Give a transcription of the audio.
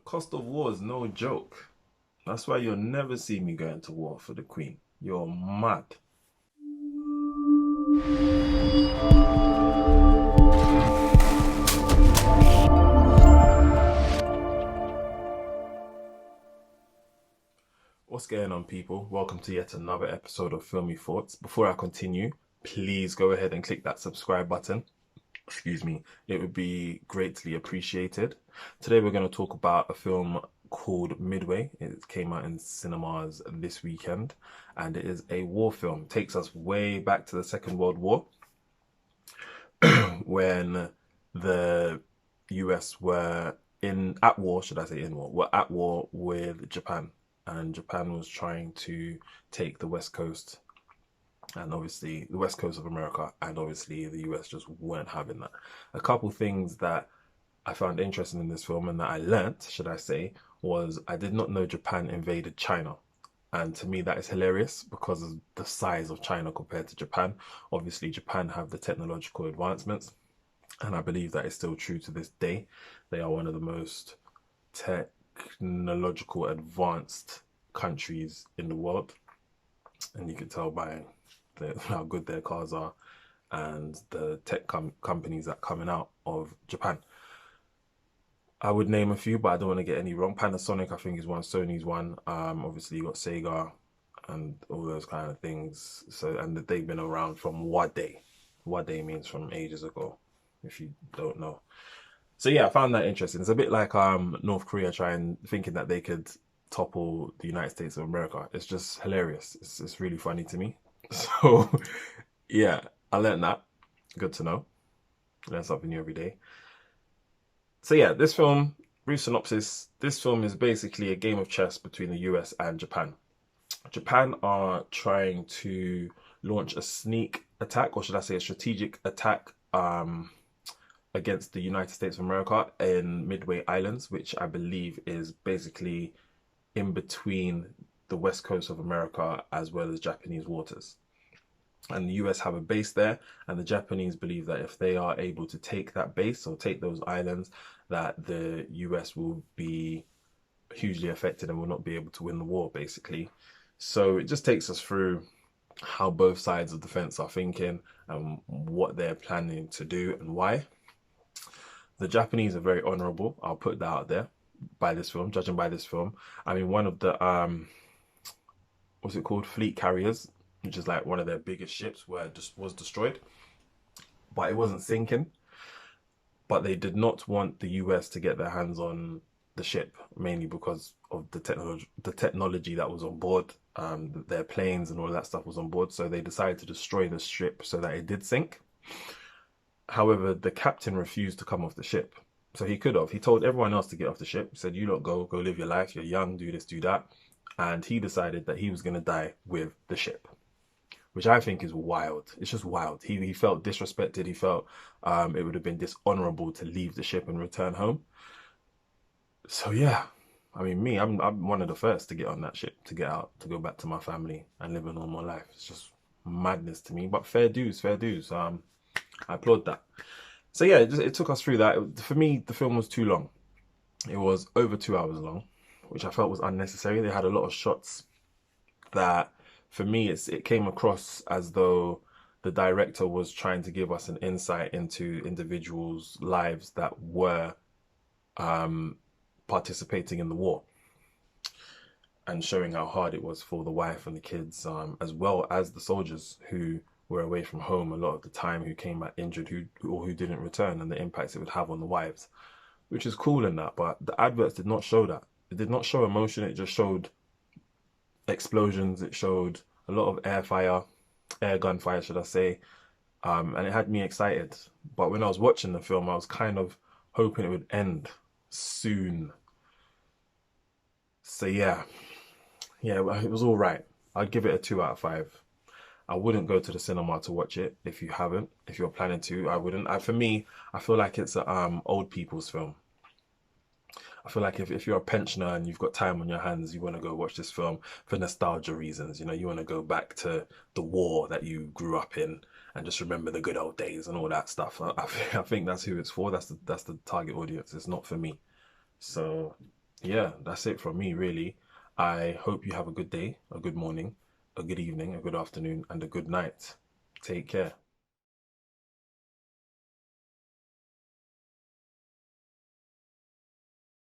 Cost of war is no joke. That's why you'll never see me going to war for the Queen. You're mad. What's going on, people? Welcome to yet another episode of Filmy Thoughts. Before I continue, please go ahead and click that subscribe button. Excuse me. It would be greatly appreciated. Today we're going to talk about a film called Midway. It came out in cinemas this weekend, and it is a war film. It takes us way back to the Second World War when the US were at war, should I say in war, were at war with Japan. And Japan was trying to take the West Coast and obviously the West Coast of America, and obviously the US just weren't having that. A couple things that I found interesting in this film and that I learnt, should I say, was I did not know Japan invaded China. And to me, that is hilarious because of the size of China compared to Japan. Obviously, Japan have the technological advancements, and I believe that is still true to this day. They are one of the most technological advanced countries in the world, and you can tell by how good their cars are and the tech companies that coming out of Japan. I would name a few, but I don't want to get any wrong. Panasonic, I think, is one. Sony's one. Obviously, you got Sega and all those kind of things. So, and they've been around from Wade. Wade means from ages ago, if you don't know. So yeah, I found that interesting. It's a bit like North Korea thinking that they could topple the United States of America. It's just hilarious. It's really funny to me. So yeah, I learned that. Good to know. Learn something new every day. So yeah, this film, brief synopsis, this film is basically a game of chess between the US and Japan. Japan are trying to launch a sneak attack, or should I say a strategic attack, against the United States of America in Midway Islands, which I believe is basically in between the west coast of America as well as Japanese waters. And the US have a base there, and the Japanese believe that if they are able to take that base or take those islands, that the US will be hugely affected and will not be able to win the war, basically. So it just takes us through how both sides of the fence are thinking and what they're planning to do and why. The Japanese are very honorable. I'll put that out there by this film, judging by this film. I mean, one of the what's it called? Fleet carriers, which is like one of their biggest ships, was destroyed, but it wasn't sinking. But they did not want the US to get their hands on the ship, mainly because of the technology that was on board. Their planes and all that stuff was on board, so they decided to destroy the ship so that it did sink. However, the captain refused to come off the ship. So he could have. He told everyone else to get off the ship. He said, you lot go live your life. You're young, do this, do that. And he decided that he was going to die with the ship, which I think is wild. It's just wild. He felt disrespected. He felt it would have been dishonorable to leave the ship and return home. So yeah, I mean, I'm one of the first to get on that ship, to get out, to go back to my family and live a normal life. It's just madness to me, but fair dues, fair dues. I applaud that. So yeah, it took us through that. For me, the film was too long. It was over 2 hours long, which I felt was unnecessary. They had a lot of shots that, for me, it came across as though the director was trying to give us an insight into individuals' lives that were participating in the war, and showing how hard it was for the wife and the kids, as well as the soldiers who were away from home a lot of the time, who came back injured, who didn't return, and the impacts it would have on the wives, which is cool in that. But the adverts did not show that. It did not show emotion. It just showed explosions. It showed a lot of air gunfire, should I say, and it had me excited. But when I was watching the film, I was kind of hoping it would end soon. So yeah, it was all right. I'd give it a 2 out of 5. I wouldn't go to the cinema to watch it if you haven't. If you're planning to, I wouldn't. For me, I feel like it's a old people's film. I feel like if you're a pensioner and you've got time on your hands, you want to go watch this film for nostalgia reasons. You know, you want to go back to the war that you grew up in and just remember the good old days and all that stuff. I think that's who it's for. That's the target audience. It's not for me. So yeah, that's it from me, really. I hope you have a good day, a good morning, a good evening, a good afternoon, and a good night. Take care.